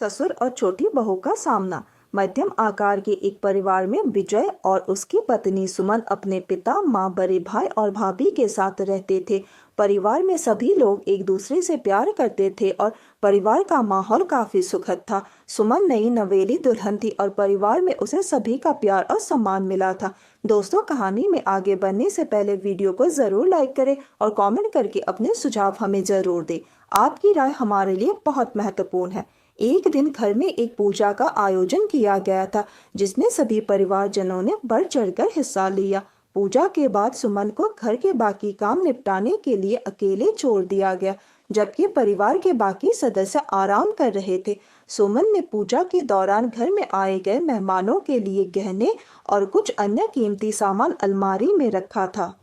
ससुर और छोटी बहू का सामना। मध्यम आकार के एक परिवार में विजय और उसकी पत्नी सुमन अपने पिता, माँ, बड़े भाई और भाभी के साथ रहते थे। परिवार में सभी लोग एक दूसरे से प्यार करते थे और परिवार का माहौल काफी सुखद था। सुमन नई नवेली दुल्हन थी और परिवार में उसे सभी का प्यार और सम्मान मिला था। दोस्तों, कहानी में आगे बढ़ने से पहले वीडियो को जरूर लाइक करें और कमेंट करके अपने सुझाव हमें जरूर दें। आपकी राय हमारे लिए बहुत महत्वपूर्ण है। एक दिन घर में एक पूजा का आयोजन किया गया था, जिसमें सभी परिवारजनों ने बढ़ चढ़कर हिस्सा लिया। पूजा के बाद सुमन को घर के बाकी काम निपटाने के लिए अकेले छोड़ दिया गया, जबकि परिवार के बाकी सदस्य आराम कर रहे थे। सुमन ने पूजा के दौरान घर में आए गए मेहमानों के लिए गहने और कुछ अन्य कीमती सामान अलमारी में रखा था।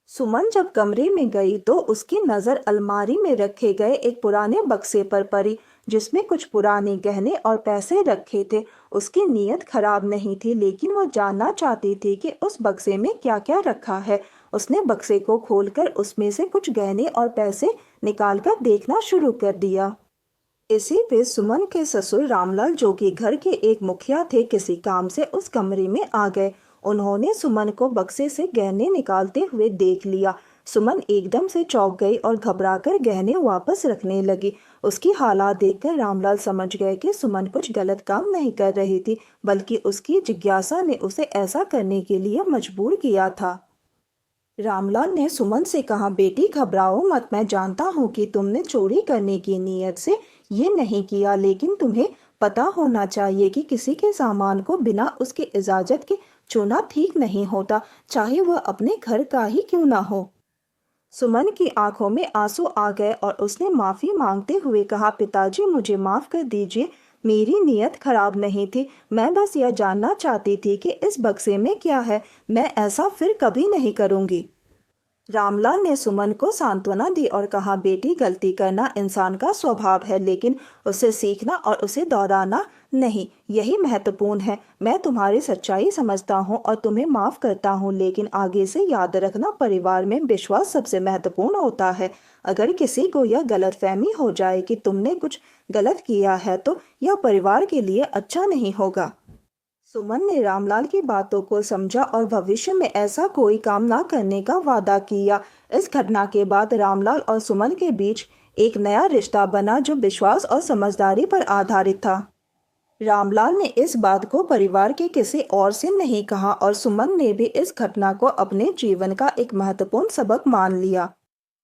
सुमन जब कमरे में गई तो उसकी नज़र अलमारी में रखे गए एक पुराने बक्से पर पड़ी, जिसमें कुछ पुराने गहने और पैसे रखे थे। उसकी नीयत खराब नहीं थी, लेकिन वो जानना चाहती थी कि उस बक्से में क्या क्या रखा है। उसने बक्से को खोलकर उसमें से कुछ गहने और पैसे निकालकर देखना शुरू कर दिया। इसी बीच सुमन के ससुर रामलाल, जो कि घर के एक मुखिया थे, किसी काम से उस कमरे में आ गए। उन्होंने सुमन को बक्से से गहने निकालते हुए देख लिया। सुमन एकदम से चौंक गई और घबराकर गहने वापस रखने लगी। उसकी हालात देखकर रामलाल समझ गए कि सुमन कुछ गलत काम नहीं कर रही थी, बल्कि उसकी जिज्ञासा ने उसे ऐसा करने के लिए मजबूर किया था। रामलाल ने सुमन से कहा, बेटी घबराओ मत, मैं जानता हूँ कि तुमने चोरी करने की नीयत से ये नहीं किया, लेकिन तुम्हें पता होना चाहिए कि किसी के सामान को बिना उसकी इजाजत के छूना ठीक नहीं होता, चाहे वह अपने घर का ही क्यों ना हो। सुमन की आंखों में आंसू आ गए और उसने माफी मांगते हुए कहा, पिताजी मुझे माफ कर दीजिए, मेरी नीयत खराब नहीं थी। मैं बस यह जानना चाहती थी कि इस बक्से में क्या है। मैं ऐसा फिर कभी नहीं करूंगी। रामलाल ने सुमन को सांत्वना दी और कहा, बेटी गलती करना इंसान का स्वभाव है, लेकिन उसे सीखना और उसे दोहराना नहीं, यही महत्वपूर्ण है। मैं तुम्हारी सच्चाई समझता हूँ और तुम्हें माफ करता हूँ, लेकिन आगे से याद रखना, परिवार में विश्वास सबसे महत्वपूर्ण होता है। अगर किसी को यह गलतफहमी हो जाए कि तुमने कुछ गलत किया है तो यह परिवार के लिए अच्छा नहीं होगा। सुमन ने रामलाल की बातों को समझा और भविष्य में ऐसा कोई काम ना करने का वादा किया। इस घटना के बाद रामलाल और सुमन के बीच एक नया रिश्ता बना, जो विश्वास और समझदारी पर आधारित था। रामलाल ने इस बात को परिवार के किसी और से नहीं कहा और सुमन ने भी इस घटना को अपने जीवन का एक महत्वपूर्ण सबक मान लिया।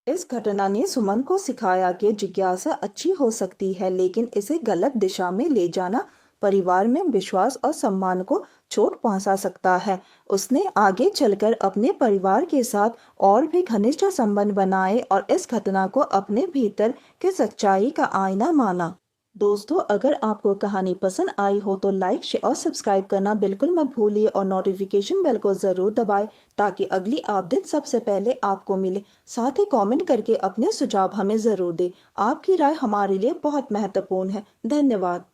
इस घटना ने सुमन को सिखाया कि जिज्ञासा अच्छी हो सकती है, लेकिन इसे गलत दिशा में ले जाना परिवार में विश्वास और सम्मान को चोट पहुंचा सकता है। उसने आगे चलकर अपने परिवार के साथ और भी घनिष्ठ संबंध बनाए और इस घटना को अपने भीतर की सच्चाई का आईना माना। दोस्तों, अगर आपको कहानी पसंद आई हो तो लाइक, शेयर और सब्सक्राइब करना बिल्कुल मत भूलिए और नोटिफिकेशन बेल को ज़रूर दबाएं, ताकि अगली अपडेट सबसे पहले आपको मिले। साथ ही कमेंट करके अपने सुझाव हमें ज़रूर दें। आपकी राय हमारे लिए बहुत महत्वपूर्ण है। धन्यवाद।